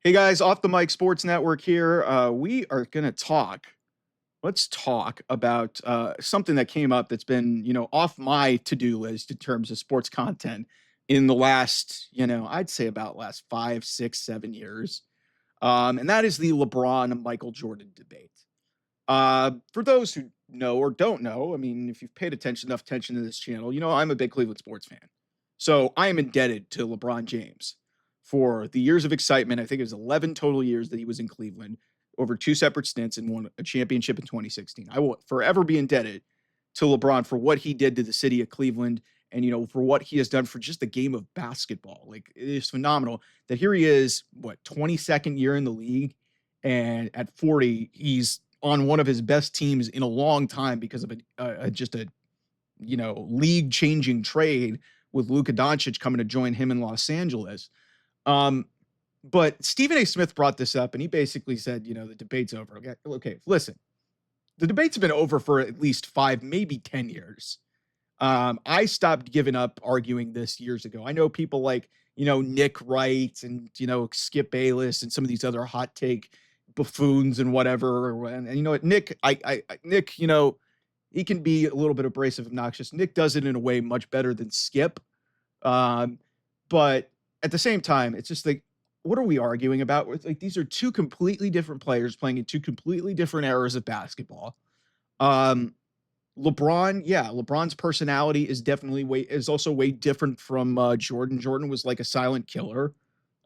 Hey guys, off the mic Sports Network here. We are gonna talk. Let's talk about something that came up that's been, off my to-do list in terms of sports content in the last, I'd say about last 5, 6, 7 years. And that is the LeBron and Michael Jordan debate. For those who know or don't know, I mean, if you've paid enough attention to this channel, I'm a big Cleveland sports fan. So I am indebted to LeBron James for the years of excitement. I think it was 11 total years that he was in Cleveland over two separate stints and won a championship in 2016. I will forever be indebted to LeBron for what he did to the city of Cleveland and, for what he has done for just the game of basketball. Like, it is phenomenal that here he is, 22nd year in the league. And at 40, he's on one of his best teams in a long time because of a league changing trade with Luka Doncic coming to join him in Los Angeles. But Stephen A. Smith brought this up and he basically said, the debate's over. Okay, listen, the debate's been over for at least 5, maybe 10 years. I stopped giving up arguing this years ago. I know people like, Nick Wright and, Skip Bayless and some of these other hot take buffoons and whatever. And you know what, Nick, Nick, he can be a little bit abrasive, obnoxious. Nick does it in a way much better than Skip. But at the same time, it's just like, what are we arguing about? Like, these are two completely different players playing in two completely different eras of basketball. LeBron's personality is definitely also way different from Jordan. Jordan was like a silent killer.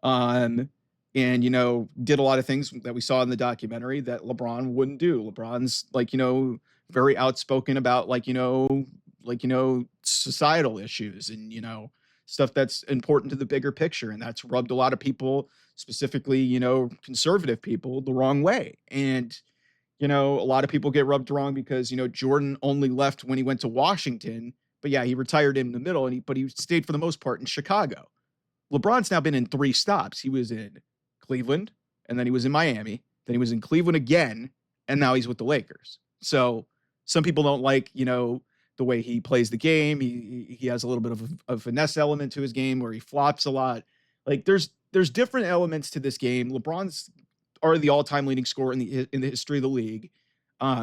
And, did a lot of things that we saw in the documentary that LeBron wouldn't do. LeBron's like, very outspoken about societal issues and, stuff that's important to the bigger picture. And that's rubbed a lot of people, specifically, conservative people, the wrong way. And, a lot of people get rubbed wrong because, Jordan only left when he went to Washington, but yeah, he retired in the middle but he stayed for the most part in Chicago. LeBron's now been in 3 stops. He was in Cleveland, and then he was in Miami, then he was in Cleveland again, and now he's with the Lakers. So some people don't like, the way he plays the game. He has a little bit of a finesse element to his game where he flops a lot. Like, there's different elements to this game. LeBron's already the all-time leading scorer in the history of the league.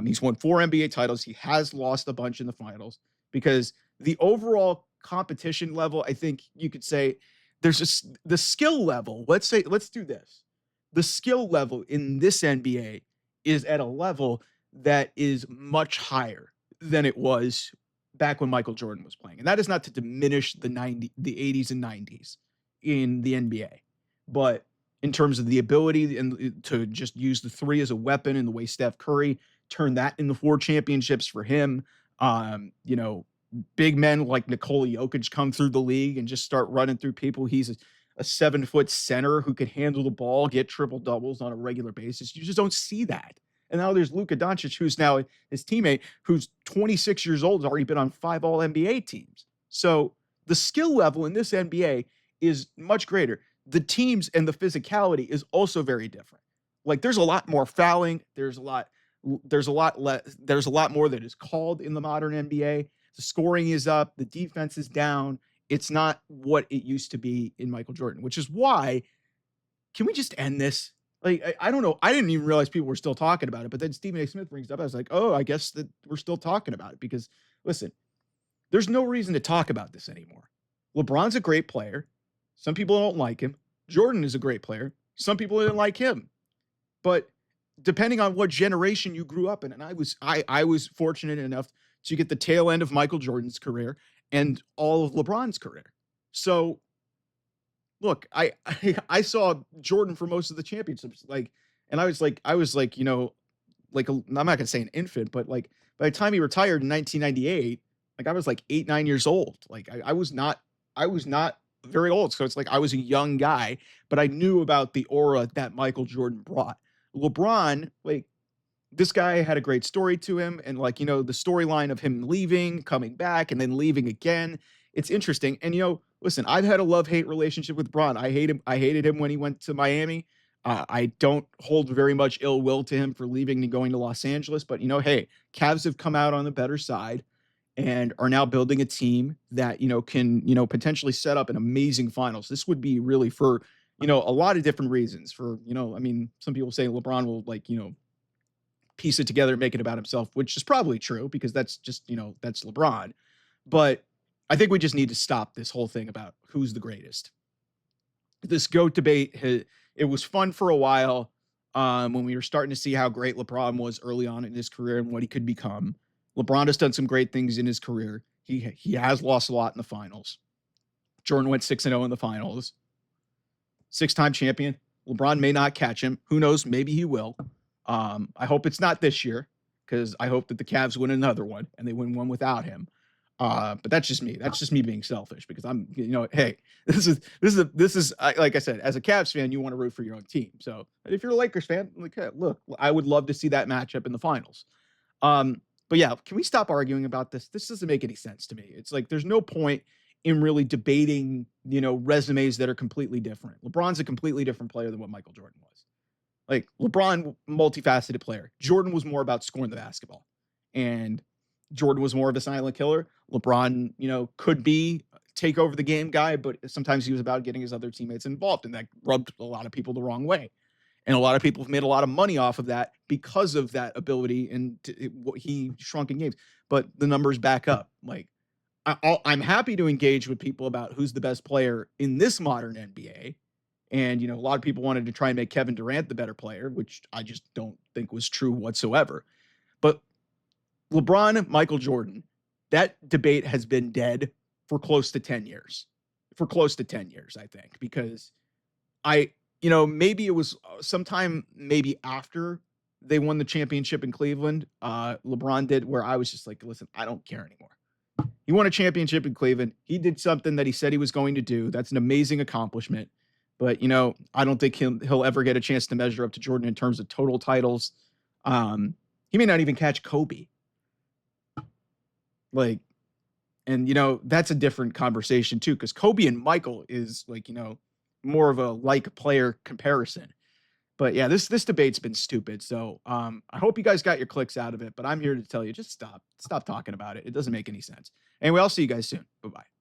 He's won 4 NBA titles. He has lost a bunch in the finals because the overall competition level, I think you could say, there's just the skill level. Let's do this. The skill level in this NBA is at a level that is much higher than it was back when Michael Jordan was playing. And that is not to diminish the 80s and 90s in the NBA, but in terms of the ability and to just use the 3 as a weapon and the way Steph Curry turned that into 4 championships for him. Big men like Nikola Jokic come through the league and just start running through people. He's a 7-foot center who could handle the ball, get triple doubles on a regular basis. You just don't see that. And now there's Luka Doncic, who's now his teammate, who's 26 years old, has already been on 5 All-NBA teams. So the skill level in this NBA is much greater. The teams and the physicality is also very different. Like, there's a lot more fouling. There's a lot more that is called in the modern NBA. The scoring is up. The defense is down. It's not what it used to be in Michael Jordan, which is why, can we just end this? Like, I don't know. I didn't even realize people were still talking about it. But then Stephen A. Smith brings it up. I was like, oh, I guess that we're still talking about it because, listen, there's no reason to talk about this anymore. LeBron's a great player. Some people don't like him. Jordan is a great player. Some people didn't like him. But depending on what generation you grew up in, and I was fortunate enough to get the tail end of Michael Jordan's career and all of LeBron's career. So, look, I saw Jordan for most of the championships, and I was like, I'm not gonna say an infant, but like by the time he retired in 1998, like I was like 8, 9 years old. Like I was not very old, so it's like I was a young guy, but I knew about the aura that Michael Jordan brought. LeBron, like, this guy had a great story to him, and the storyline of him leaving, coming back, and then leaving again. It's interesting. And listen, I've had a love-hate relationship with LeBron. I hated him when he went to Miami. I don't hold very much ill will to him for leaving and going to Los Angeles. But hey, Cavs have come out on the better side and are now building a team that can potentially set up an amazing finals. This would be really for a lot of different reasons for, I mean, some people say LeBron will like, piece it together and make it about himself, which is probably true because that's just, that's LeBron. But I think we just need to stop this whole thing about who's the greatest. This GOAT debate, it was fun for a while when we were starting to see how great LeBron was early on in his career and what he could become. LeBron has done some great things in his career. He has lost a lot in the finals. Jordan went 6-0 in the finals. 6-time champion. LeBron may not catch him. Who knows? Maybe he will. I hope it's not this year because I hope that the Cavs win another one and they win one without him. But that's just me. That's just me being selfish because I'm, hey, this is like I said, as a Cavs fan, you want to root for your own team. So if you're a Lakers fan, like, hey, look, I would love to see that matchup in the finals. But yeah, can we stop arguing about this? This doesn't make any sense to me. It's like there's no point in really debating, resumes that are completely different. LeBron's a completely different player than what Michael Jordan was. Like LeBron, multifaceted player. Jordan was more about scoring the basketball. And Jordan was more of a silent killer. LeBron, could be take over the game guy, but sometimes he was about getting his other teammates involved, and that rubbed a lot of people the wrong way. And a lot of people have made a lot of money off of that because of that ability, and he shrunk in games. But the numbers back up. Like, I'm happy to engage with people about who's the best player in this modern NBA. And, a lot of people wanted to try and make Kevin Durant the better player, which I just don't think was true whatsoever. But LeBron, Michael Jordan, that debate has been dead for close to 10 years. For close to 10 years, I think, because maybe it was sometime maybe after they won the championship in Cleveland, LeBron did, where I was just like, listen, I don't care anymore. He won a championship in Cleveland. He did something that he said he was going to do. That's an amazing accomplishment. But, I don't think he'll ever get a chance to measure up to Jordan in terms of total titles. He may not even catch Kobe. Like, and, that's a different conversation too, because Kobe and Michael is like, more of a like player comparison. But yeah, this debate's been stupid. So I hope you guys got your clicks out of it, but I'm here to tell you, just stop talking about it. It doesn't make any sense. Anyway, I'll see you guys soon. Bye-bye.